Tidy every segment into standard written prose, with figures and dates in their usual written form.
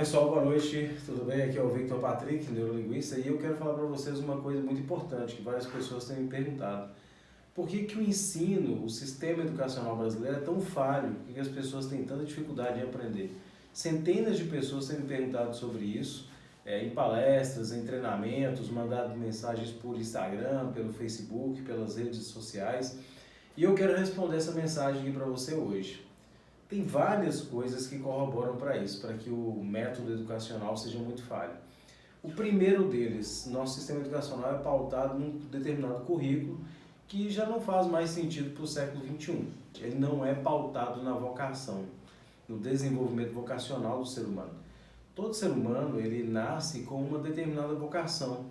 Pessoal, boa noite, tudo bem? Aqui é o Victor Patrick, neurolinguista, e eu quero falar para vocês uma coisa muito importante que várias pessoas têm me perguntado. Por que que o ensino, o sistema educacional brasileiro é tão falho? Por que as pessoas têm tanta dificuldade em aprender? Centenas de pessoas têm me perguntado sobre isso, em palestras, em treinamentos, mandado mensagens por Instagram, pelo Facebook, pelas redes sociais, e eu quero responder essa mensagem aqui para você hoje. Tem várias coisas que corroboram para isso, para que o método educacional seja muito falho. O primeiro deles, nosso sistema educacional é pautado num determinado currículo que já não faz mais sentido para o século XXI. Ele não é pautado na vocação, no desenvolvimento vocacional do ser humano. Todo ser humano, ele nasce com uma determinada vocação.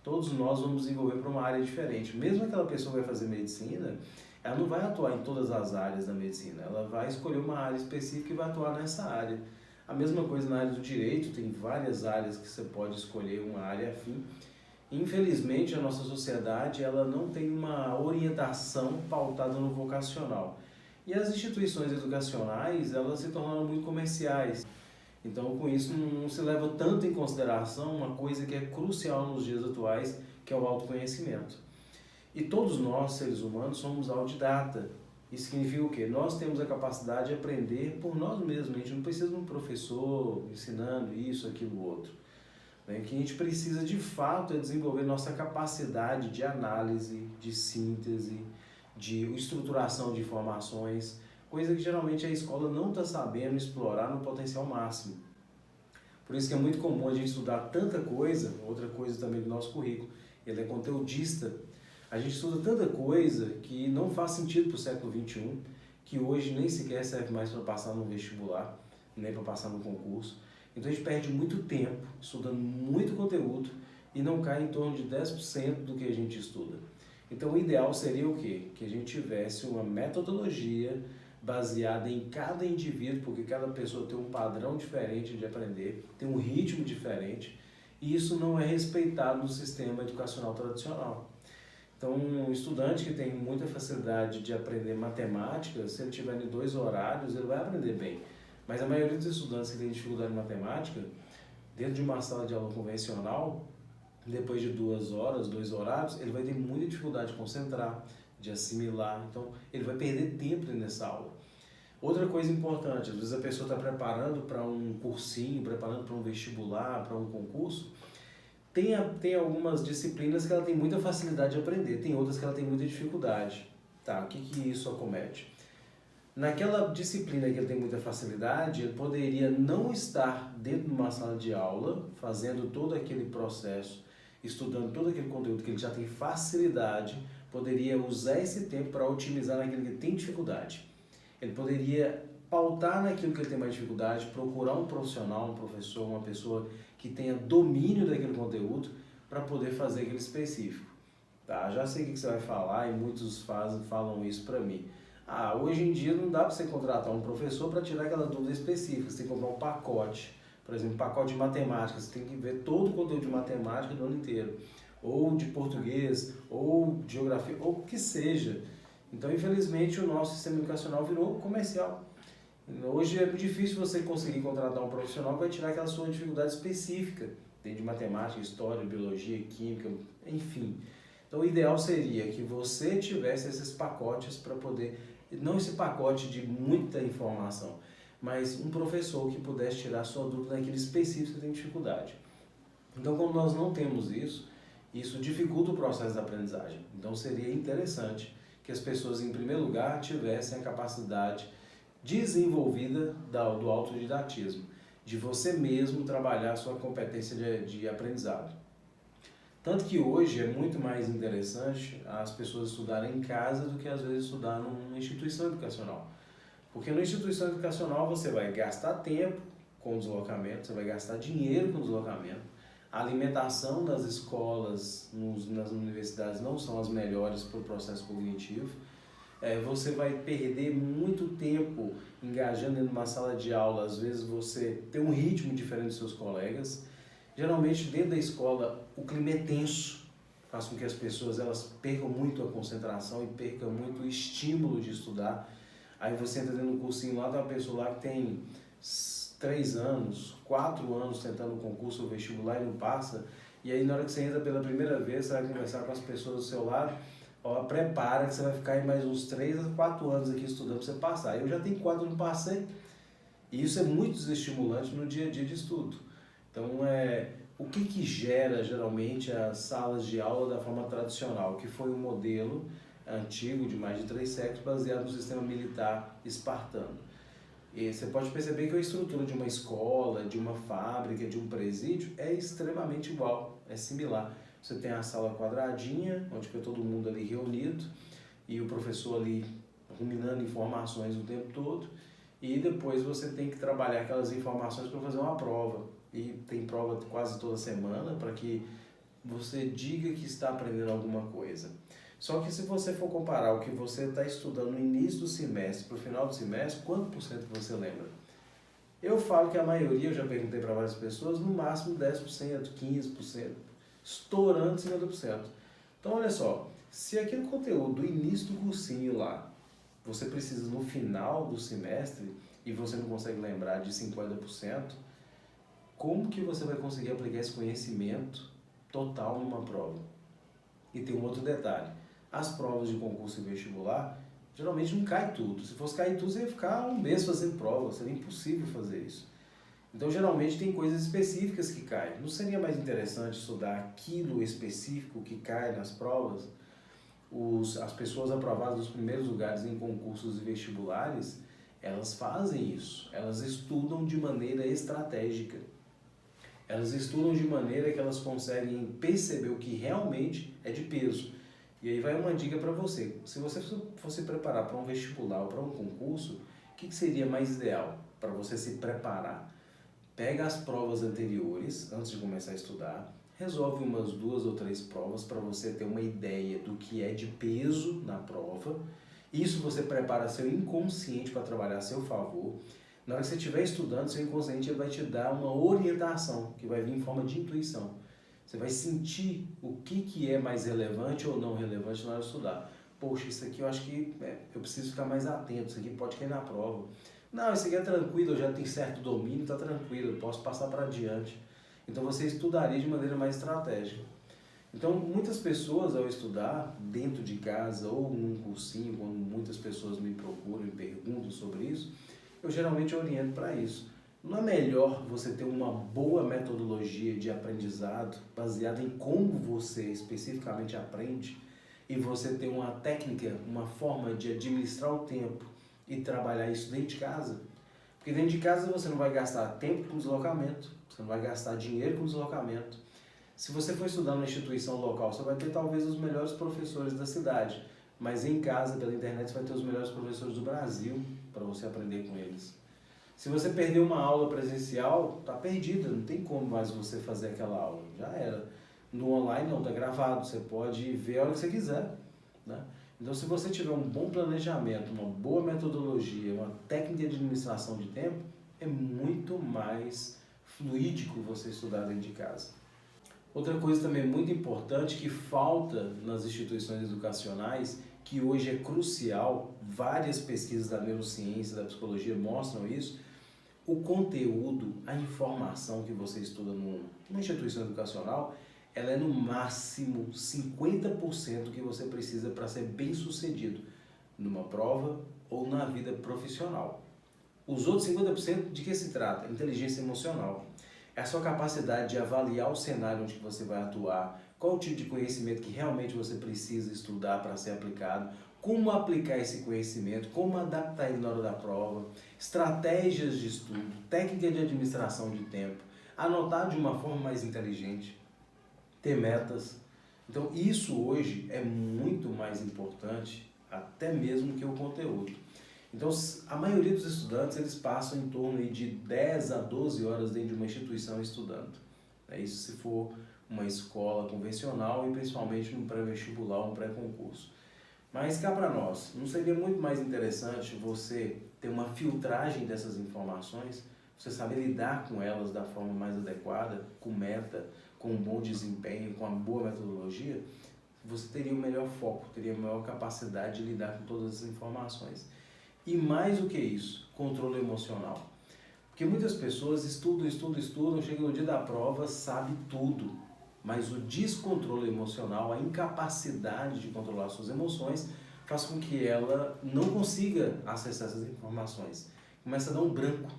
Todos nós vamos desenvolver para uma área diferente. Mesmo aquela pessoa que vai fazer medicina, ela não vai atuar em todas as áreas da medicina, ela vai escolher uma área específica e vai atuar nessa área. A mesma coisa na área do direito, tem várias áreas que você pode escolher uma área afim. Infelizmente, a nossa sociedade ela não tem uma orientação pautada no vocacional. E as instituições educacionais, elas se tornaram muito comerciais. Então, com isso, não se leva tanto em consideração uma coisa que é crucial nos dias atuais, que é o autoconhecimento. E todos nós, seres humanos, somos autodidata. Isso significa o quê? Nós temos a capacidade de aprender por nós mesmos. A gente não precisa de um professor ensinando isso, aquilo, outro. O que a gente precisa, de fato, é desenvolver nossa capacidade de análise, de síntese, de estruturação de informações, coisa que geralmente a escola não está sabendo explorar no potencial máximo. Por isso que é muito comum a gente estudar tanta coisa, outra coisa também do nosso currículo, ele é conteudista. A gente estuda tanta coisa que não faz sentido para o século XXI, que hoje nem sequer serve mais para passar no vestibular, nem para passar no concurso. Então a gente perde muito tempo estudando muito conteúdo e não cai em torno de 10% do que a gente estuda. Então o ideal seria o quê? Que a gente tivesse uma metodologia baseada em cada indivíduo, porque cada pessoa tem um padrão diferente de aprender, tem um ritmo diferente, e isso não é respeitado no sistema educacional tradicional. Então, um estudante que tem muita facilidade de aprender matemática, se ele tiver em 2 horários, ele vai aprender bem. Mas a maioria dos estudantes que tem dificuldade em matemática, dentro de uma sala de aula convencional, depois de 2 horas, 2 horários, ele vai ter muita dificuldade de concentrar, de assimilar. Então, ele vai perder tempo nessa aula. Outra coisa importante, às vezes a pessoa está preparando para um cursinho, preparando para um vestibular, para um concurso. Tem algumas disciplinas que ela tem muita facilidade de aprender, tem outras que ela tem muita dificuldade. Tá, o que isso acomete? Naquela disciplina que ele tem muita facilidade, ele poderia não estar dentro de uma sala de aula, fazendo todo aquele processo, estudando todo aquele conteúdo que ele já tem facilidade, poderia usar esse tempo para otimizar naquilo que ele tem dificuldade. Ele poderia pautar naquilo que ele tem mais dificuldade, procurar um profissional, um professor, uma pessoa que tenha domínio daquele conteúdo para poder fazer aquele específico. Tá? Já sei o que você vai falar e muitos falam isso para mim. Hoje em dia não dá para você contratar um professor para tirar aquela dúvida específica, você tem que comprar um pacote. Por exemplo, um pacote de matemática, você tem que ver todo o conteúdo de matemática do ano inteiro. Ou de português, ou de geografia, ou o que seja. Então, infelizmente, o nosso sistema educacional virou comercial. Hoje é muito difícil você conseguir contratar um profissional que vai tirar aquela sua dificuldade específica, dentro de matemática, história, biologia, química, enfim. Então o ideal seria que você tivesse esses pacotes para poder, não esse pacote de muita informação, mas um professor que pudesse tirar a sua dúvida naquele específico que tem dificuldade. Então, como nós não temos isso dificulta o processo da aprendizagem. Então seria interessante que as pessoas, em primeiro lugar, tivessem a capacidade desenvolvida do autodidatismo, de você mesmo trabalhar a sua competência de aprendizado. Tanto que hoje é muito mais interessante as pessoas estudarem em casa do que às vezes estudar numa instituição educacional. Porque na instituição educacional você vai gastar tempo com deslocamento, você vai gastar dinheiro com deslocamento, a alimentação das escolas, nas universidades não são as melhores para o processo cognitivo. Você vai perder muito tempo engajando dentro de uma sala de aula, às vezes você tem um ritmo diferente dos seus colegas. Geralmente dentro da escola o clima é tenso, faz com que as pessoas elas percam muito a concentração e percam muito o estímulo de estudar. Aí você entra dentro de um cursinho lá, tem uma pessoa lá que tem 3 anos, 4 anos tentando o concurso ou vestibular e não passa, e aí na hora que você entra pela primeira vez, você vai conversar com as pessoas do seu lado, ó, prepara que você vai ficar aí mais uns 3 a 4 anos aqui estudando para você passar. Eu já tenho 4 anos, não passei, e isso é muito desestimulante no dia a dia de estudo. Então, o que gera geralmente as salas de aula da forma tradicional, que foi um modelo antigo de mais de 3 séculos, baseado no sistema militar espartano. E você pode perceber que a estrutura de uma escola, de uma fábrica, de um presídio é extremamente igual, é similar. Você tem a sala quadradinha, onde fica todo mundo ali reunido, e o professor ali ruminando informações o tempo todo, e depois você tem que trabalhar aquelas informações para fazer uma prova. E tem prova quase toda semana para que você diga que está aprendendo alguma coisa. Só que se você for comparar o que você está estudando no início do semestre para o final do semestre, quanto por cento você lembra? Eu falo que a maioria, eu já perguntei para várias pessoas, no máximo 10%, 15%, estourando 50%. Então olha só, se aquele conteúdo do início do cursinho lá, você precisa no final do semestre e você não consegue lembrar de 50%, como que você vai conseguir aplicar esse conhecimento total numa prova? E tem um outro detalhe, as provas de concurso e vestibular, geralmente não cai tudo. Se fosse cair tudo, você ia ficar um mês fazendo prova, seria impossível fazer isso. Então, geralmente tem coisas específicas que caem. Não seria mais interessante estudar aquilo específico que cai nas provas? As pessoas aprovadas nos primeiros lugares em concursos e vestibulares, elas fazem isso, elas estudam de maneira estratégica. Elas estudam de maneira que elas conseguem perceber o que realmente é de peso. E aí vai uma dica para você. Se você fosse preparar para um vestibular ou para um concurso, o que seria mais ideal para você se preparar? Pega as provas anteriores, antes de começar a estudar, resolve umas 2 ou 3 provas para você ter uma ideia do que é de peso na prova. Isso você prepara seu inconsciente para trabalhar a seu favor. Na hora que você estiver estudando, seu inconsciente vai te dar uma orientação, que vai vir em forma de intuição. Você vai sentir o que é mais relevante ou não relevante na hora de estudar. Poxa, isso aqui eu acho que eu preciso ficar mais atento, isso aqui pode cair na prova. Não, isso aqui é tranquilo, eu já tenho certo domínio, está tranquilo, eu posso passar para adiante. Então você estudaria de maneira mais estratégica. Então, muitas pessoas ao estudar dentro de casa ou num cursinho, quando muitas pessoas me procuram e perguntam sobre isso, eu geralmente oriento para isso. Não é melhor você ter uma boa metodologia de aprendizado baseada em como você especificamente aprende e você ter uma técnica, uma forma de administrar o tempo e trabalhar isso dentro de casa? Porque dentro de casa você não vai gastar tempo com deslocamento, você não vai gastar dinheiro com deslocamento. Se você for estudar numa instituição local, você vai ter talvez os melhores professores da cidade, mas em casa, pela internet, você vai ter os melhores professores do Brasil para você aprender com eles. Se você perder uma aula presencial, está perdida, não tem como mais você fazer aquela aula, já era. No online não, está gravado, você pode ver a hora que você quiser, né? Então, se você tiver um bom planejamento, uma boa metodologia, uma técnica de administração de tempo, é muito mais fluídico você estudar dentro de casa. Outra coisa também muito importante que falta nas instituições educacionais, que hoje é crucial, várias pesquisas da neurociência, da psicologia mostram isso, o conteúdo, a informação que você estuda numa instituição educacional, ela é no máximo 50% do que você precisa para ser bem sucedido numa prova ou na vida profissional. Os outros 50% de que se trata? Inteligência emocional. É a sua capacidade de avaliar o cenário onde você vai atuar, qual o tipo de conhecimento que realmente você precisa estudar para ser aplicado, como aplicar esse conhecimento, como adaptar ele na hora da prova, estratégias de estudo, técnica de administração de tempo, anotar de uma forma mais inteligente, ter metas. Então isso hoje é muito mais importante até mesmo que o conteúdo. Então, a maioria dos estudantes, eles passam em torno de 10 a 12 horas dentro de uma instituição estudando. Isso se for uma escola convencional e principalmente no pré-vestibular, um pré-concurso. Mas cá para nós, não seria muito mais interessante você ter uma filtragem dessas informações, você saber lidar com elas da forma mais adequada, com meta, com um bom desempenho, com uma boa metodologia? Você teria um melhor foco, teria uma maior capacidade de lidar com todas as informações. E mais do que isso, controle emocional. Porque muitas pessoas estudam, chegam no dia da prova, sabe tudo, mas o descontrole emocional, a incapacidade de controlar suas emoções, faz com que ela não consiga acessar essas informações. Começa a dar um branco.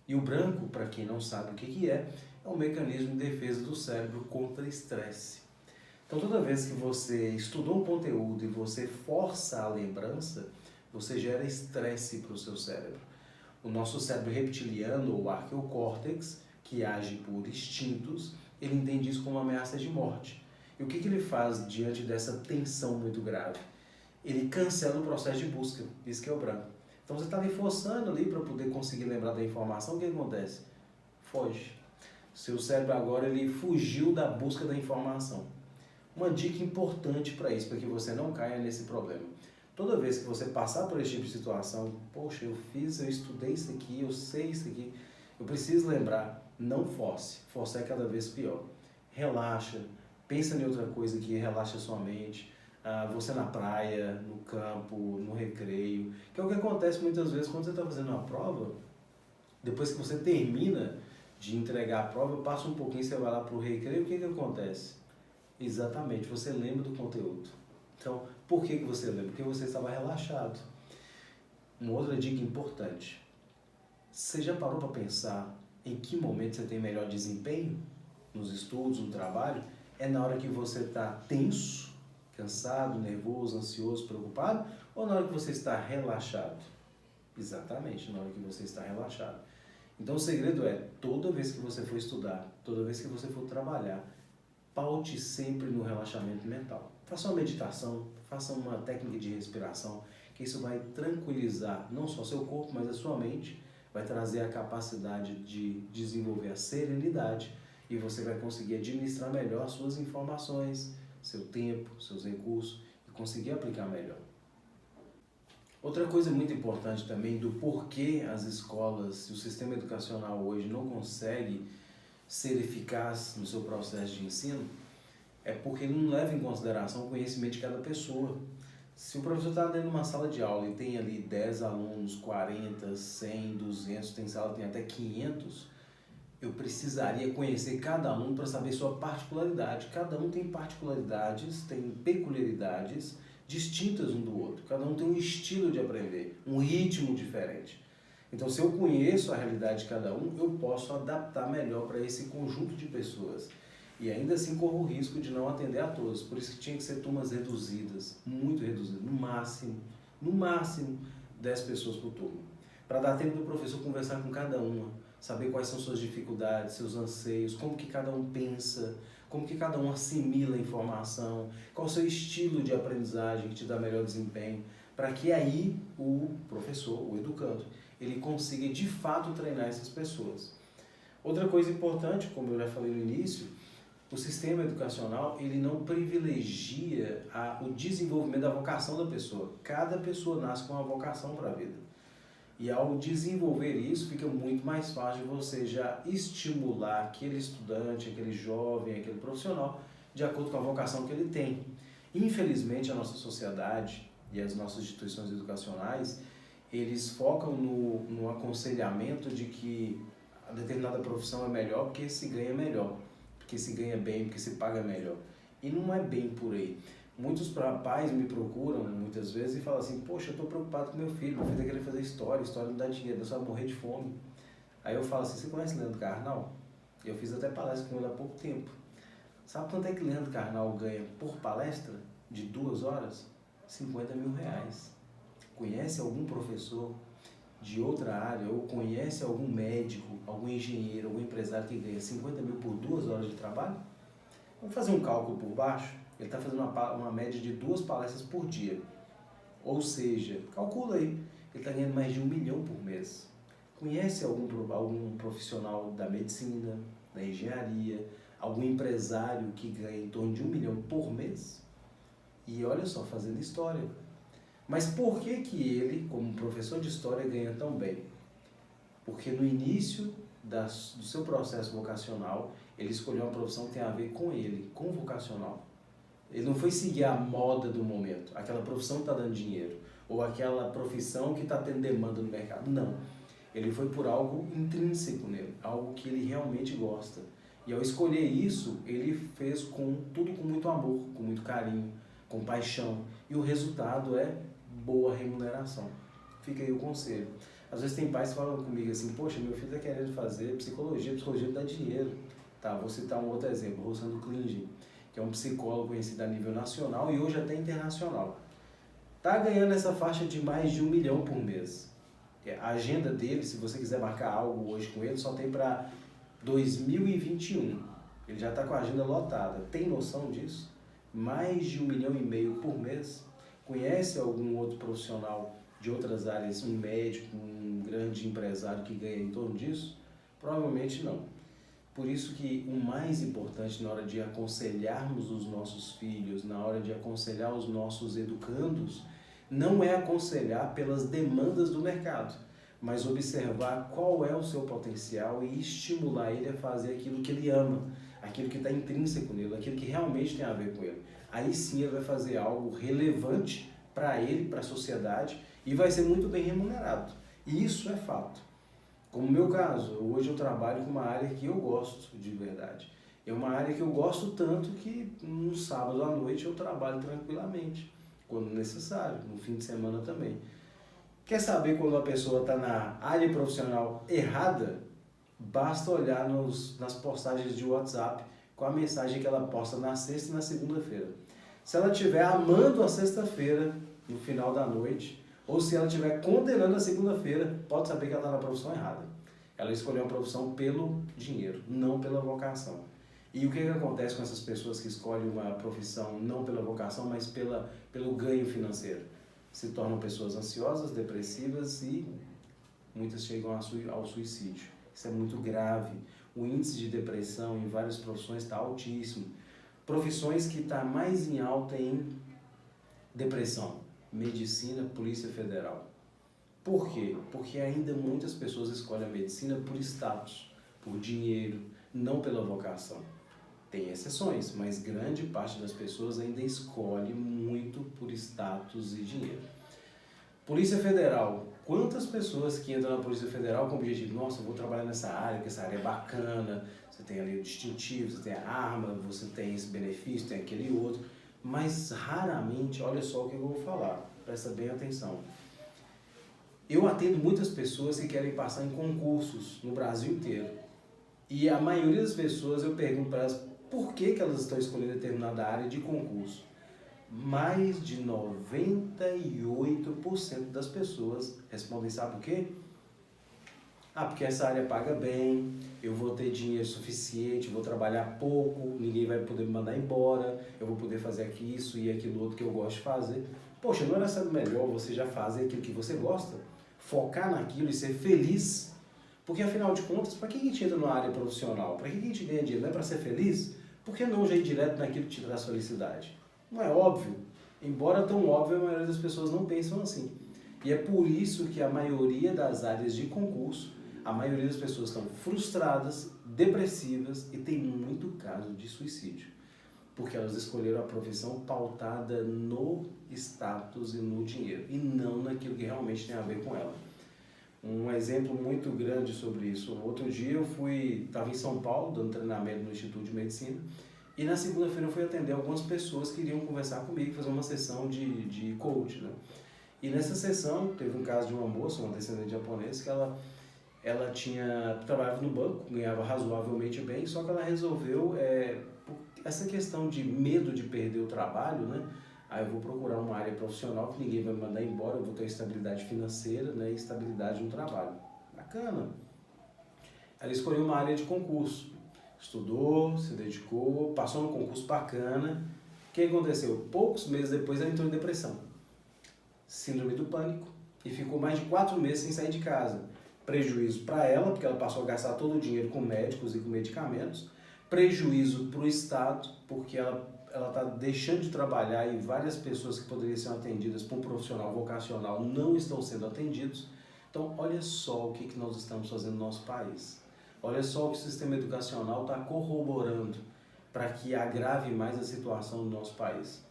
E o branco, para quem não sabe o que é um mecanismo de defesa do cérebro contra estresse. Então, toda vez que você estudou um conteúdo e você força a lembrança, você gera estresse para o seu cérebro. O nosso cérebro reptiliano, ou arqueocórtex, que age por instintos, ele entende isso como uma ameaça de morte. E o que ele faz diante dessa tensão muito grave? Ele cancela o processo de busca, isso que é o branco. Então você está ali forçando ali para poder conseguir lembrar da informação, o que acontece? Foge. Seu cérebro agora ele fugiu da busca da informação. Uma dica importante para isso, para que você não caia nesse problema. Toda vez que você passar por esse tipo de situação, poxa, eu estudei isso aqui, eu sei isso aqui, eu preciso lembrar, não force. Forçar é cada vez pior. Relaxa, pensa em outra coisa que relaxa a sua mente. Você na praia, no campo, no recreio, que é o que acontece muitas vezes quando você está fazendo uma prova, depois que você termina de entregar a prova, passa um pouquinho, você vai lá para o recreio, o que acontece? Exatamente, você lembra do conteúdo. Então, por que você lembra? Porque você estava relaxado. Uma outra dica importante, você já parou para pensar em que momento você tem melhor desempenho nos estudos, no trabalho? É na hora que você está tenso, cansado, nervoso, ansioso, preocupado, ou na hora que você está relaxado? Exatamente, na hora que você está relaxado. Então o segredo é, toda vez que você for estudar, toda vez que você for trabalhar, paute sempre no relaxamento mental. Faça uma meditação, faça uma técnica de respiração, que isso vai tranquilizar não só seu corpo, mas a sua mente, vai trazer a capacidade de desenvolver a serenidade e você vai conseguir administrar melhor as suas informações, seu tempo, seus recursos e conseguir aplicar melhor. Outra coisa muito importante também do porquê as escolas e o sistema educacional hoje não consegue ser eficaz no seu processo de ensino é porque ele não leva em consideração o conhecimento de cada pessoa. Se o professor está dentro de uma sala de aula e tem ali 10 alunos, 40, 100, 200, tem sala que tem até 500, eu precisaria conhecer cada aluno para saber sua particularidade. Cada um tem particularidades, tem peculiaridades distintas um do outro. Cada um tem um estilo de aprender, um ritmo diferente. Então, se eu conheço a realidade de cada um, eu posso adaptar melhor para esse conjunto de pessoas. E ainda assim corro o risco de não atender a todos. Por isso que tinha que ser turmas reduzidas, muito reduzidas, no máximo 10 pessoas por turma. Para dar tempo do professor conversar com cada uma, saber quais são suas dificuldades, seus anseios, como que cada um pensa, como que cada um assimila a informação, qual o seu estilo de aprendizagem que te dá melhor desempenho, para que aí o professor, o educando, ele consiga de fato treinar essas pessoas. Outra coisa importante, como eu já falei no início, o sistema educacional ele não privilegia o desenvolvimento da vocação da pessoa. Cada pessoa nasce com uma vocação para a vida. E ao desenvolver isso, fica muito mais fácil você já estimular aquele estudante, aquele jovem, aquele profissional, de acordo com a vocação que ele tem. Infelizmente, a nossa sociedade e as nossas instituições educacionais, eles focam no aconselhamento de que a determinada profissão é melhor porque se ganha melhor, porque se ganha bem, porque se paga melhor. E não é bem por aí. Muitos pais me procuram muitas vezes e falam assim, poxa, eu estou preocupado com meu filho vai querer fazer história não dá dinheiro, eu só vou morrer de fome. Aí eu falo assim, você conhece Leandro Carnal? Eu fiz até palestra com ele há pouco tempo. Sabe quanto é que Leandro Carnal ganha por palestra de 2 horas? 50 mil reais. Conhece algum professor de outra área ou conhece algum médico, algum engenheiro, algum empresário que ganha 50 mil por 2 horas de trabalho? Vamos fazer um cálculo por baixo? Ele está fazendo uma média de 2 palestras por dia. Ou seja, calcula aí, ele está ganhando mais de 1 milhão por mês. Conhece algum profissional da medicina, da engenharia, algum empresário que ganha em torno de 1 milhão por mês? E olha só, fazendo história. Mas por que ele, como professor de história, ganha tão bem? Porque no início do seu processo vocacional, ele escolheu uma profissão que tem a ver com ele, com o vocacional. Ele não foi seguir a moda do momento, aquela profissão que está dando dinheiro, ou aquela profissão que está tendo demanda no mercado. Não. Ele foi por algo intrínseco nele, algo que ele realmente gosta. E ao escolher isso, ele fez tudo com muito amor, com muito carinho, com paixão. E o resultado é boa remuneração. Fica aí o conselho. Às vezes tem pais que falam comigo assim, poxa, meu filho está querendo fazer psicologia não dá dinheiro. Tá, vou citar um outro exemplo, Rossandro Klinge, que é um psicólogo conhecido a nível nacional e hoje até internacional. Está ganhando essa faixa de mais de 1 milhão por mês. A agenda dele, se você quiser marcar algo hoje com ele, só tem para 2021. Ele já está com a agenda lotada. Tem noção disso? Mais de 1,5 milhão por mês? Conhece algum outro profissional de outras áreas, um médico, um grande empresário que ganha em torno disso? Provavelmente não. Por isso que o mais importante na hora de aconselharmos os nossos filhos, na hora de aconselhar os nossos educandos, não é aconselhar pelas demandas do mercado, mas observar qual é o seu potencial e estimular ele a fazer aquilo que ele ama, aquilo que está intrínseco nele, aquilo que realmente tem a ver com ele. Aí sim ele vai fazer algo relevante para ele, para a sociedade, e vai ser muito bem remunerado. E isso é fato. Como no meu caso, hoje eu trabalho com uma área que eu gosto de verdade. É uma área que eu gosto tanto que no sábado à noite eu trabalho tranquilamente, quando necessário, no fim de semana também. Quer saber quando a pessoa está na área profissional errada? Basta olhar nas postagens de WhatsApp com a mensagem que ela posta na sexta e na segunda-feira. Se ela estiver amando a sexta-feira, no final da noite, ou se ela estiver condenando a segunda-feira, pode saber que ela está na profissão errada. Ela escolheu uma profissão pelo dinheiro, não pela vocação. E o que acontece com essas pessoas que escolhem uma profissão não pela vocação, mas pelo ganho financeiro? Se tornam pessoas ansiosas, depressivas e muitas chegam ao suicídio. Isso é muito grave. O índice de depressão em várias profissões está altíssimo. Profissões que estão mais em alta em depressão, medicina, Polícia Federal. Por quê? Porque ainda muitas pessoas escolhem a medicina por status, por dinheiro, não pela vocação. Tem exceções, mas grande parte das pessoas ainda escolhe muito por status e dinheiro. Polícia Federal. Quantas pessoas que entram na Polícia Federal com o objetivo, nossa, eu vou trabalhar nessa área, porque essa área é bacana, você tem ali o distintivo, você tem a arma, você tem esse benefício, tem aquele outro, mas raramente, olha só o que eu vou falar, presta bem atenção. Eu atendo muitas pessoas que querem passar em concursos no Brasil inteiro. E a maioria das pessoas, eu pergunto para elas por que elas estão escolhendo determinada área de concurso. Mais de 98% das pessoas respondem, sabe por quê? Porque essa área paga bem, eu vou ter dinheiro suficiente, vou trabalhar pouco, ninguém vai poder me mandar embora, eu vou poder fazer aqui isso e aquilo outro que eu gosto de fazer. Poxa, não era sendo melhor você já fazer aquilo que você gosta? Focar naquilo e ser feliz? Porque afinal de contas, para que a gente entra numa área profissional? Para que a gente ganha dinheiro? Não é para ser feliz? Por que não já ir direto naquilo que te traz felicidade? Não é óbvio? Embora tão óbvio, a maioria das pessoas não pensam assim. E é por isso que a maioria das áreas de concurso, a maioria das pessoas estão frustradas, depressivas e tem muito caso de suicídio. Porque elas escolheram a profissão pautada no status e no dinheiro, e não naquilo que realmente tem a ver com ela. Um exemplo muito grande sobre isso. Outro dia eu estava em São Paulo, dando treinamento no Instituto de Medicina, e na segunda-feira eu fui atender algumas pessoas que iriam conversar comigo, fazer uma sessão de coach, né? E nessa sessão teve um caso de uma moça, uma descendente japonesa, que ela trabalhava no banco, ganhava razoavelmente bem, só que ela resolveu essa questão de medo de perder o trabalho, né? Aí eu vou procurar uma área profissional que ninguém vai me mandar embora, eu vou ter estabilidade financeira, né, e estabilidade no trabalho. Bacana. Ela escolheu uma área de concurso. Estudou, se dedicou, passou no concurso bacana. O que aconteceu? Poucos meses depois ela entrou em depressão. Síndrome do pânico. E ficou mais de 4 meses sem sair de casa. Prejuízo para ela, porque ela passou a gastar todo o dinheiro com médicos e com medicamentos. Prejuízo para o Estado, porque ela está deixando de trabalhar e várias pessoas que poderiam ser atendidas por um profissional vocacional não estão sendo atendidos. Então, olha só o que nós estamos fazendo no nosso país. Olha só o que o sistema educacional está corroborando para que agrave mais a situação do nosso país.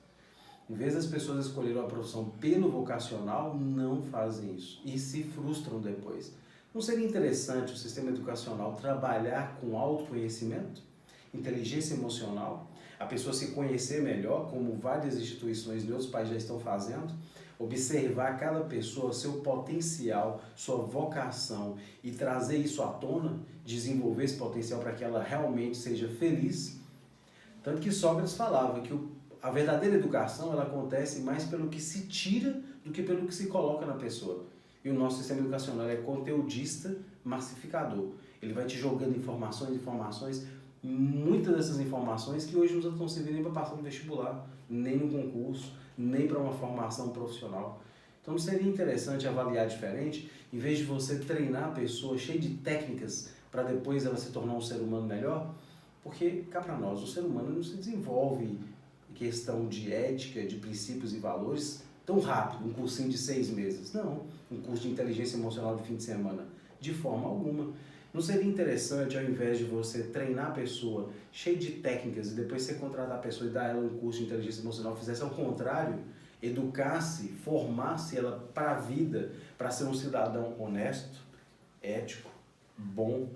Em vez das pessoas escolherem uma profissão pelo vocacional, não fazem isso e se frustram depois. Não seria interessante o sistema educacional trabalhar com autoconhecimento, inteligência emocional, a pessoa se conhecer melhor, como várias instituições de outros países já estão fazendo, observar cada pessoa, seu potencial, sua vocação e trazer isso à tona, desenvolver esse potencial para que ela realmente seja feliz. Tanto que Sócrates falava que a verdadeira educação ela acontece mais pelo que se tira do que pelo que se coloca na pessoa. E o nosso sistema educacional é conteudista, massificador. Ele vai te jogando informações, muitas dessas informações que hoje não estão servindo nem para passar no vestibular, nem no concurso, nem para uma formação profissional. Então não seria interessante avaliar diferente, em vez de você treinar a pessoa cheia de técnicas para depois ela se tornar um ser humano melhor? Porque, cá para nós, o ser humano não se desenvolve em questão de ética, de princípios e valores tão rápido, um cursinho de 6 meses. Não, um curso de inteligência emocional de fim de semana. De forma alguma. Não seria interessante, ao invés de você treinar a pessoa cheia de técnicas e depois você contratar a pessoa e dar ela um curso de inteligência emocional, fizesse ao contrário, educasse, formasse ela para a vida, para ser um cidadão honesto, ético, bom,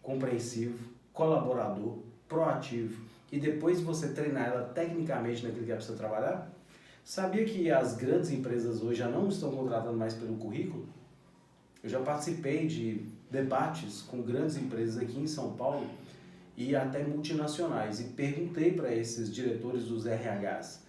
compreensivo, colaborador, proativo, e depois você treinar ela tecnicamente naquilo que ela precisa trabalhar? Sabia que as grandes empresas hoje já não estão contratando mais pelo currículo? Eu já participei de debates com grandes empresas aqui em São Paulo e até multinacionais e perguntei para esses diretores dos RHs: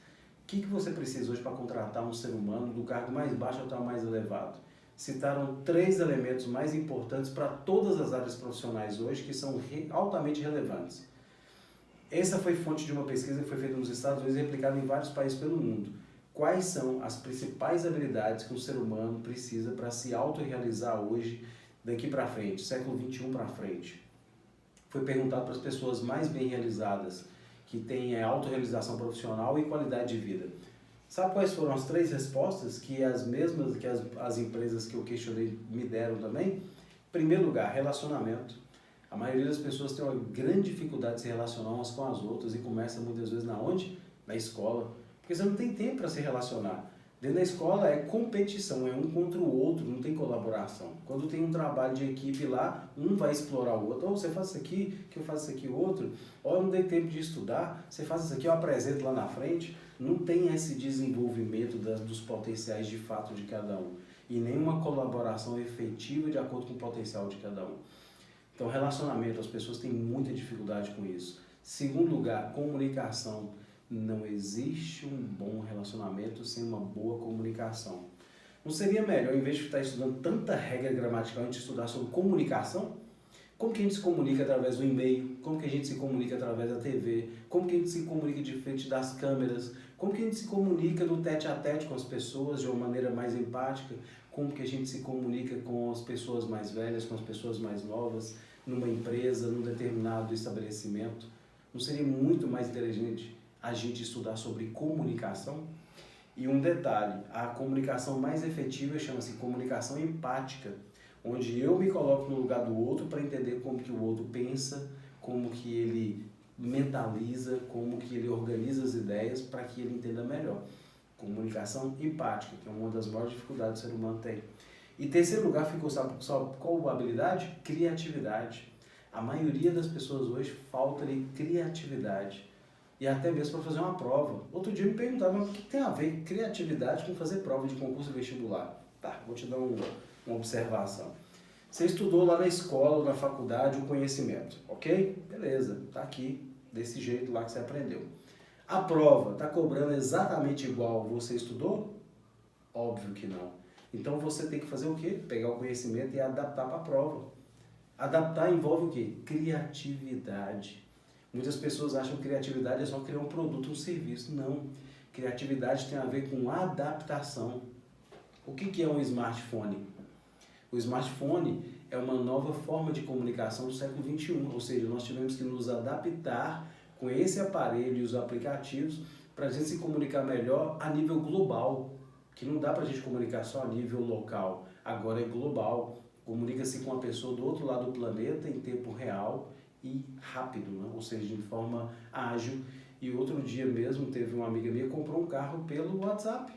o que você precisa hoje para contratar um ser humano do cargo mais baixo ao mais elevado? Citaram 3 elementos mais importantes para todas as áreas profissionais hoje que são altamente relevantes. Essa foi fonte de uma pesquisa que foi feita nos Estados Unidos e replicada em vários países pelo mundo. Quais são as principais habilidades que um ser humano precisa para se autorrealizar hoje, daqui para frente, século XXI para frente? Foi perguntado para as pessoas mais bem realizadas, que têm autorrealização profissional e qualidade de vida. Sabe quais foram as 3 respostas que as mesmas que as empresas que eu questionei me deram também? Em primeiro lugar, relacionamento. A maioria das pessoas tem uma grande dificuldade de se relacionar umas com as outras e começa muitas vezes na onde? Na escola. Porque você não tem tempo para se relacionar. Dentro da escola é competição, é um contra o outro, não tem colaboração. Quando tem um trabalho de equipe lá, um vai explorar o outro. Ou você faz isso aqui, que eu faço isso aqui, o outro. Ou eu não dei tempo de estudar, você faz isso aqui, eu apresento lá na frente. Não tem esse desenvolvimento dos potenciais de fato de cada um. E nenhuma colaboração efetiva de acordo com o potencial de cada um. Então, relacionamento, as pessoas têm muita dificuldade com isso. Segundo lugar, comunicação. Não existe um bom relacionamento sem uma boa comunicação. Não seria melhor, em vez de estar estudando tanta regra gramatical, a gente estudar sobre comunicação? Como que a gente se comunica através do e-mail? Como que a gente se comunica através da TV? Como que a gente se comunica de frente das câmeras? Como que a gente se comunica no tete-a-tete com as pessoas de uma maneira mais empática? Como que a gente se comunica com as pessoas mais velhas, com as pessoas mais novas, numa empresa, num determinado estabelecimento? Não seria muito mais inteligente a gente estudar sobre comunicação? E um detalhe, a comunicação mais efetiva chama-se comunicação empática, onde eu me coloco no lugar do outro para entender como que o outro pensa, como que ele mentaliza, como que ele organiza as ideias para que ele entenda melhor. Comunicação empática, que é uma das maiores dificuldades que o ser humano tem. E em terceiro lugar ficou, sabe qual habilidade? Criatividade. A maioria das pessoas hoje falta-lhe criatividade. E até mesmo para fazer uma prova. Outro dia me perguntaram, mas o que tem a ver criatividade com fazer prova de concurso vestibular? Tá, vou te dar uma observação. Você estudou lá na escola ou na faculdade o conhecimento, ok? Beleza, tá aqui, desse jeito lá que você aprendeu. A prova está cobrando exatamente igual você estudou? Óbvio que não. Então você tem que fazer o quê? Pegar o conhecimento e adaptar para a prova. Adaptar envolve o quê? Criatividade. Muitas pessoas acham que criatividade é só criar um produto, um serviço. Não. Criatividade tem a ver com adaptação. O que é um smartphone? O smartphone é uma nova forma de comunicação do século XXI. Ou seja, nós tivemos que nos adaptar com esse aparelho e os aplicativos para a gente se comunicar melhor a nível global. Que não dá para a gente comunicar só a nível local. Agora é global. Comunica-se com a pessoa do outro lado do planeta em tempo real e rápido, né? Ou seja, de forma ágil. E outro dia mesmo teve uma amiga minha que comprou um carro pelo WhatsApp.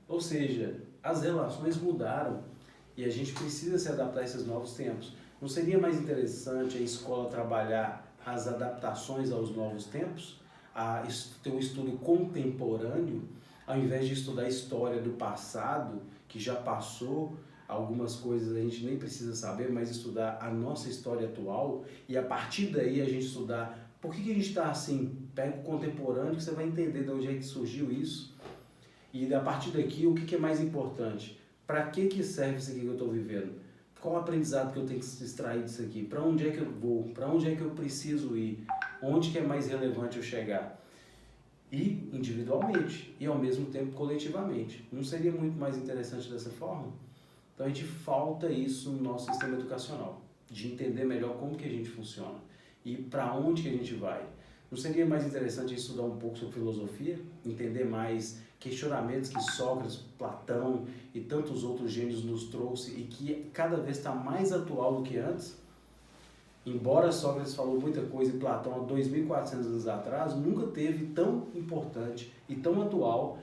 Ou seja, as relações mudaram. E a gente precisa se adaptar a esses novos tempos. Não seria mais interessante a escola trabalhar as adaptações aos novos tempos? A ter um estudo contemporâneo, ao invés de estudar a história do passado, que já passou, algumas coisas a gente nem precisa saber, mas estudar a nossa história atual e a partir daí a gente estudar por que a gente está assim. Pega o contemporâneo que você vai entender de onde é que surgiu isso e a partir daqui o que é mais importante. Para que serve isso aqui que eu estou vivendo? Qual o aprendizado que eu tenho que extrair disso aqui? Para onde é que eu vou? Para onde é que eu preciso ir? Onde que é mais relevante eu chegar? E individualmente e ao mesmo tempo coletivamente. Não seria muito mais interessante dessa forma? Então a gente falta isso no nosso sistema educacional, de entender melhor como que a gente funciona e para onde que a gente vai. Não seria mais interessante estudar um pouco sobre filosofia, entender mais questionamentos que Sócrates, Platão e tantos outros gênios nos trouxe e que cada vez está mais atual do que antes? Embora Sócrates falou muita coisa e Platão há 2.400 anos atrás, nunca teve tão importante e tão atual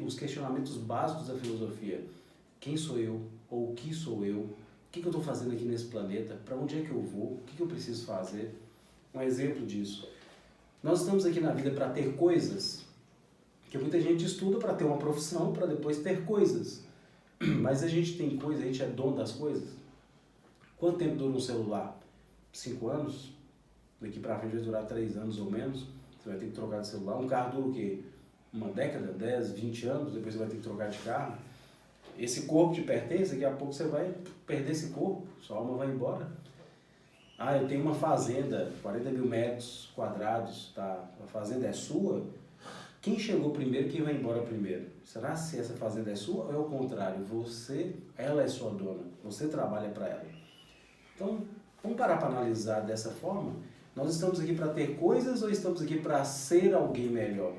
os questionamentos básicos da filosofia. Quem sou eu? Ou o que sou eu? O que eu estou fazendo aqui nesse planeta? Para onde é que eu vou? O que eu preciso fazer? Um exemplo disso. Nós estamos aqui na vida para ter coisas, que muita gente estuda para ter uma profissão, para depois ter coisas. Mas a gente tem coisa, a gente é dono das coisas. Quanto tempo dura um celular? 5 anos? Daqui para frente vai durar 3 anos ou menos. Você vai ter que trocar de celular. Um carro dura o quê? Uma década, 10, 20 anos, depois você vai ter que trocar de carro. Esse corpo te pertence, daqui a pouco você vai perder esse corpo, sua alma vai embora. Ah, eu tenho uma fazenda, 40 mil metros quadrados, tá? A fazenda é sua? Quem chegou primeiro, quem vai embora primeiro? Será se essa fazenda é sua ou é o contrário? Ela é sua dona, você trabalha para ela. Então, vamos parar para analisar dessa forma? Nós estamos aqui para ter coisas ou estamos aqui para ser alguém melhor?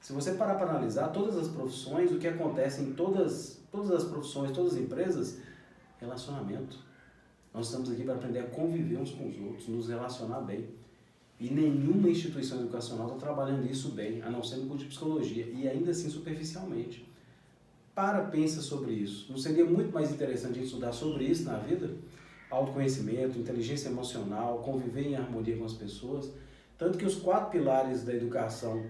Se você parar para analisar todas as profissões, o que acontece em todas as profissões, todas as empresas, relacionamento. Nós estamos aqui para aprender a conviver uns com os outros, nos relacionar bem. E nenhuma instituição educacional está trabalhando isso bem, a não ser no curso de psicologia, e ainda assim superficialmente. Pensa sobre isso. Não seria muito mais interessante a gente estudar sobre isso na vida? Autoconhecimento, inteligência emocional, conviver em harmonia com as pessoas. Tanto que os 4 pilares da educação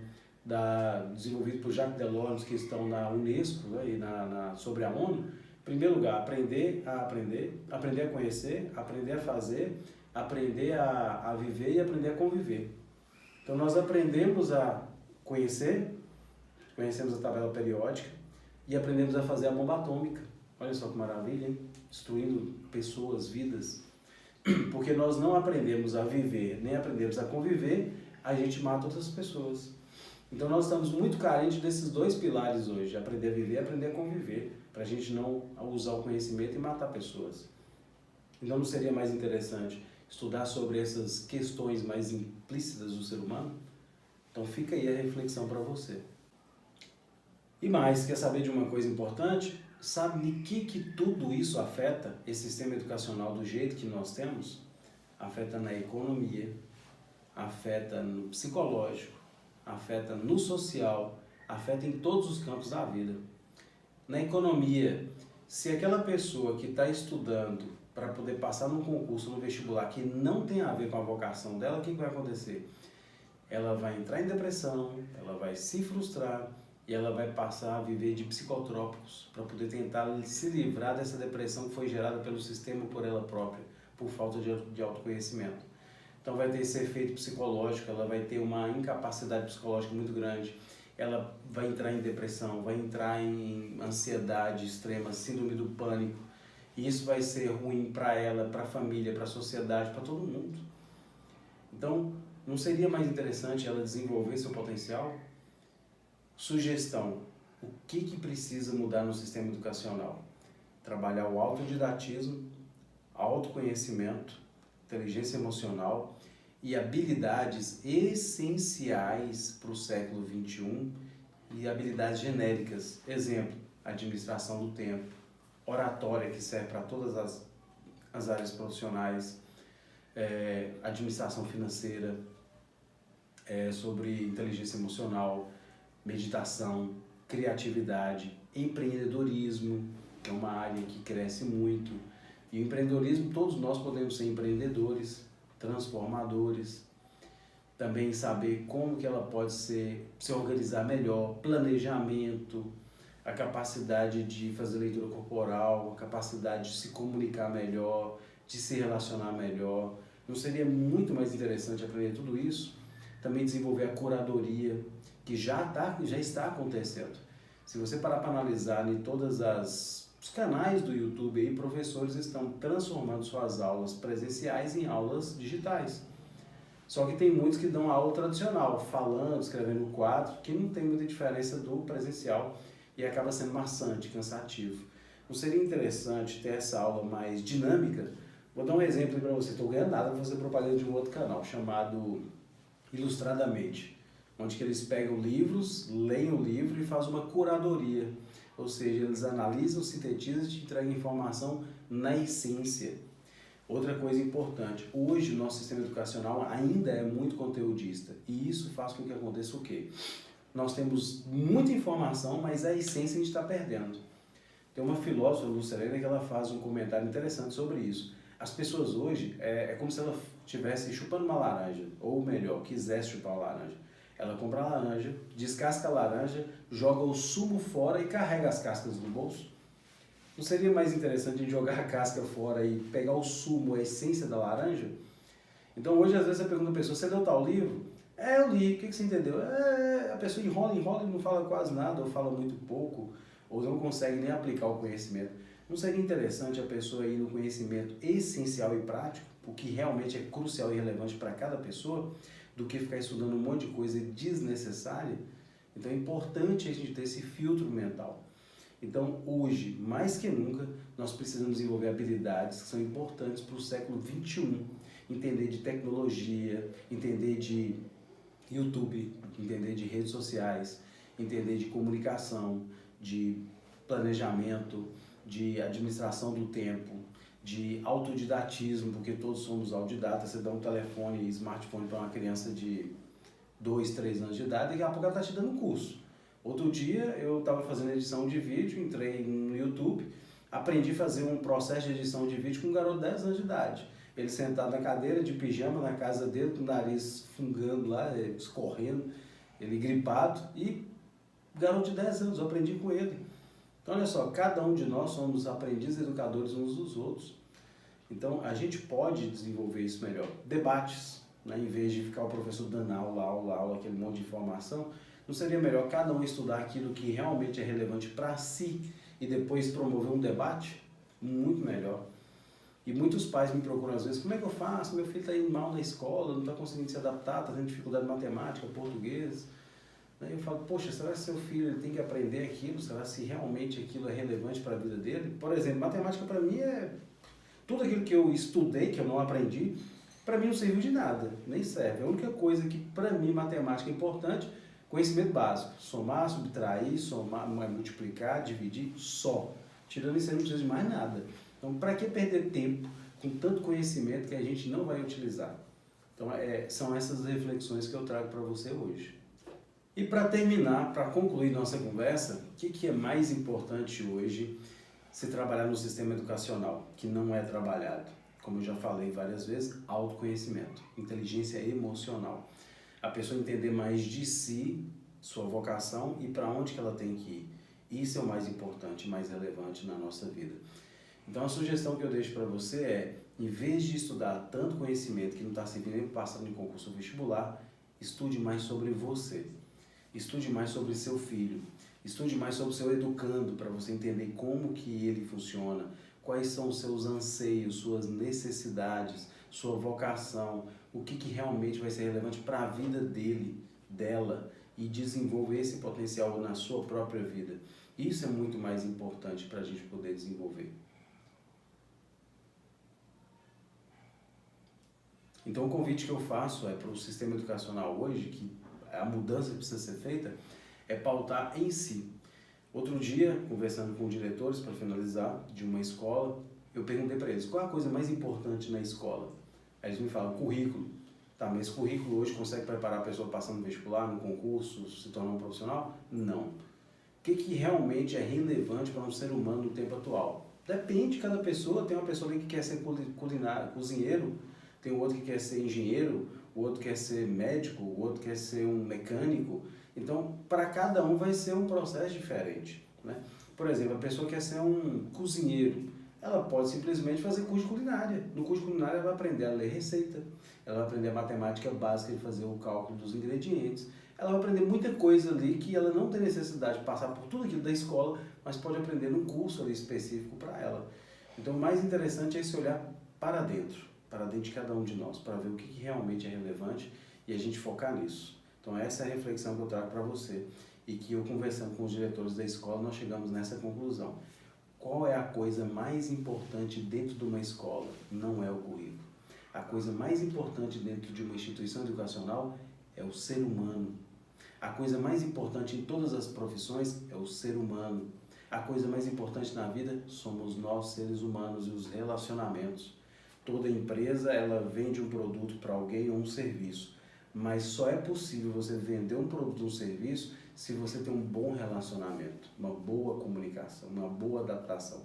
desenvolvidos por Jacques Delors, que estão na Unesco, né, e sobre a ONU, em primeiro lugar, aprender a conhecer, aprender a fazer, aprender a viver e aprender a conviver. Então nós aprendemos a conhecer, conhecemos a tabela periódica e aprendemos a fazer a bomba atômica. Olha só que maravilha, hein? Destruindo pessoas, vidas. Porque nós não aprendemos a viver, nem aprendemos a conviver, a gente mata outras pessoas. Então nós estamos muito carentes desses 2 pilares hoje, aprender a viver e aprender a conviver, para a gente não usar o conhecimento e matar pessoas. Então não seria mais interessante estudar sobre essas questões mais implícitas do ser humano? Então fica aí a reflexão para você. E mais, quer saber de uma coisa importante? Sabe de que tudo isso afeta esse sistema educacional do jeito que nós temos? Afeta na economia, afeta no psicológico, afeta no social, afeta em todos os campos da vida. Na economia, se aquela pessoa que está estudando para poder passar num concurso, no vestibular, que não tem a ver com a vocação dela, o que vai acontecer? Ela vai entrar em depressão, ela vai se frustrar e ela vai passar a viver de psicotrópicos para poder tentar se livrar dessa depressão que foi gerada pelo sistema por ela própria, por falta de autoconhecimento. Então vai ter esse efeito psicológico, ela vai ter uma incapacidade psicológica muito grande, ela vai entrar em depressão, vai entrar em ansiedade extrema, síndrome do pânico, e isso vai ser ruim para ela, para a família, para a sociedade, para todo mundo. Então, não seria mais interessante ela desenvolver seu potencial? Sugestão: o que precisa mudar no sistema educacional? Trabalhar o autodidatismo, autoconhecimento, inteligência emocional e habilidades essenciais para o século XXI e habilidades genéricas. Exemplo, administração do tempo, oratória, que serve para todas as áreas profissionais, administração financeira, sobre inteligência emocional, meditação, criatividade, empreendedorismo, é uma área que cresce muito. E o empreendedorismo, todos nós podemos ser empreendedores, transformadores, também saber como que ela pode se organizar melhor, planejamento, a capacidade de fazer leitura corporal, a capacidade de se comunicar melhor, de se relacionar melhor. Não seria muito mais interessante aprender tudo isso? Também desenvolver a curadoria, que já está acontecendo. Se você parar para analisar em todos os canais do YouTube, aí, professores estão transformando suas aulas presenciais em aulas digitais. Só que tem muitos que dão aula tradicional, falando, escrevendo no quadro, que não tem muita diferença do presencial e acaba sendo maçante, cansativo. Não seria interessante ter essa aula mais dinâmica? Vou dar um exemplo para você, estou ganhando nada para fazer propaganda de um outro canal, chamado Ilustradamente, onde que eles pegam livros, leem o livro e fazem uma curadoria, ou seja, eles analisam, sintetizam e te entregam informação na essência. Outra coisa importante, hoje o nosso sistema educacional ainda é muito conteudista e isso faz com que aconteça o quê? Nós temos muita informação, mas a essência a gente está perdendo. Tem uma filósofa, Lúcia Helena, que ela faz um comentário interessante sobre isso. As pessoas hoje, é como se ela estivesse chupando uma laranja, ou melhor, quisesse chupar uma laranja. Ela compra a laranja, descasca a laranja, joga o sumo fora e carrega as cascas no bolso. Não seria mais interessante a gente jogar a casca fora e pegar o sumo, a essência da laranja? Então hoje às vezes eu pergunto a pessoa, você leu tal livro? Eu li, o que você entendeu? A pessoa enrola e não fala quase nada, ou fala muito pouco, ou não consegue nem aplicar o conhecimento. Não seria interessante a pessoa ir no conhecimento essencial e prático, o que realmente é crucial e relevante para cada pessoa, do que ficar estudando um monte de coisa desnecessária? Então é importante a gente ter esse filtro mental. Então hoje, mais que nunca, nós precisamos desenvolver habilidades que são importantes para o século XXI. Entender de tecnologia, entender de YouTube, entender de redes sociais, entender de comunicação, de planejamento, de administração do tempo, de autodidatismo, porque todos somos autodidatas. Você dá um telefone e smartphone para uma criança de 2, 3 anos de idade, daqui a pouco ela está te dando um curso. Outro dia eu estava fazendo edição de vídeo, entrei no YouTube, aprendi a fazer um processo de edição de vídeo com um garoto de 10 anos de idade. Ele sentado na cadeira, de pijama, na casa dele, com o nariz fungando lá, escorrendo, ele gripado, e garoto de 10 anos, eu aprendi com ele. Então olha só, cada um de nós somos aprendizes educadores uns dos outros. Então a gente pode desenvolver isso melhor. Debates, né? Em vez de ficar o professor dando aula, aquele monte de informação, não seria melhor cada um estudar aquilo que realmente é relevante para si e depois promover um debate? Muito melhor. E muitos pais me procuram às vezes, como é que eu faço? Meu filho está indo mal na escola, não está conseguindo se adaptar, está tendo dificuldade em matemática, português. Aí eu falo, poxa, será que seu filho ele tem que aprender aquilo? Será se realmente aquilo é relevante para a vida dele? Por exemplo, matemática para mim é... Tudo aquilo que eu estudei, que eu não aprendi, para mim não serviu de nada, nem serve. A única coisa que para mim matemática é importante, conhecimento básico. Somar, subtrair, multiplicar, dividir, só. Tirando isso aí não precisa de mais nada. Então, para que perder tempo com tanto conhecimento que a gente não vai utilizar? Então, são essas reflexões que eu trago para você hoje. E para terminar, para concluir nossa conversa, o que é mais importante hoje se trabalhar no sistema educacional, que não é trabalhado? Como eu já falei várias vezes, autoconhecimento, inteligência emocional. A pessoa entender mais de si, sua vocação e para onde que ela tem que ir. Isso é o mais importante, mais relevante na nossa vida. Então a sugestão que eu deixo para você é, em vez de estudar tanto conhecimento que não está servindo nem passando em concurso vestibular, estude mais sobre você. Estude mais sobre seu filho. Estude mais sobre o seu educando para você entender como que ele funciona, quais são os seus anseios, suas necessidades, sua vocação, o que realmente vai ser relevante para a vida dele, dela, e desenvolver esse potencial na sua própria vida. Isso é muito mais importante para a gente poder desenvolver. Então o convite que eu faço é para o sistema educacional hoje, que a mudança que precisa ser feita, é pautar em si. Outro dia, conversando com diretores para finalizar, de uma escola, eu perguntei para eles, qual é a coisa mais importante na escola? Aí eles me falam, currículo. Tá, mas currículo hoje consegue preparar a pessoa passando no vestibular, no concurso, se tornar um profissional? Não. O que realmente é relevante para um ser humano no tempo atual? Depende de cada pessoa. Tem uma pessoa ali que quer ser culinário, cozinheiro, tem outro que quer ser engenheiro, o outro quer ser médico, o outro quer ser um mecânico. Então, para cada um vai ser um processo diferente, né? Por exemplo, a pessoa quer ser um cozinheiro, ela pode simplesmente fazer curso de culinária. No curso de culinária ela vai aprender a ler receita, ela vai aprender a matemática básica de fazer o cálculo dos ingredientes, ela vai aprender muita coisa ali que ela não tem necessidade de passar por tudo aquilo da escola, mas pode aprender num curso ali específico para ela. Então, o mais interessante é esse olhar para dentro de cada um de nós, para ver o que realmente é relevante e a gente focar nisso. Então, essa é a reflexão que eu trago para você e que eu, conversando com os diretores da escola, nós chegamos nessa conclusão. Qual é a coisa mais importante dentro de uma escola? Não é o currículo. A coisa mais importante dentro de uma instituição educacional é o ser humano. A coisa mais importante em todas as profissões é o ser humano. A coisa mais importante na vida somos nós, seres humanos, e os relacionamentos. Toda empresa, ela vende um produto para alguém ou um serviço, mas só é possível você vender um produto ou um serviço se você tem um bom relacionamento, uma boa comunicação, uma boa adaptação.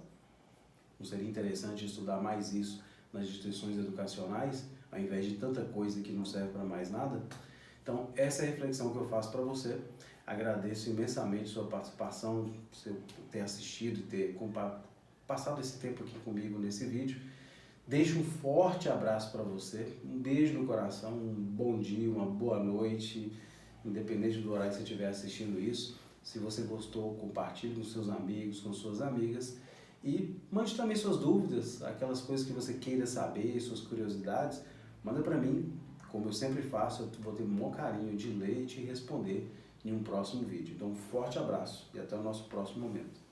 Não seria interessante estudar mais isso nas instituições educacionais, ao invés de tanta coisa que não serve para mais nada? Então, essa é a reflexão que eu faço para você. Agradeço imensamente sua participação, você ter assistido e ter passado esse tempo aqui comigo nesse vídeo. Deixo um forte abraço para você, um beijo no coração, um bom dia, uma boa noite, independente do horário que você estiver assistindo isso. Se você gostou, compartilhe com seus amigos, com suas amigas e mande também suas dúvidas, aquelas coisas que você queira saber, suas curiosidades, manda para mim. Como eu sempre faço, eu vou ter o maior carinho de ler e te responder em um próximo vídeo. Então, um forte abraço e até o nosso próximo momento.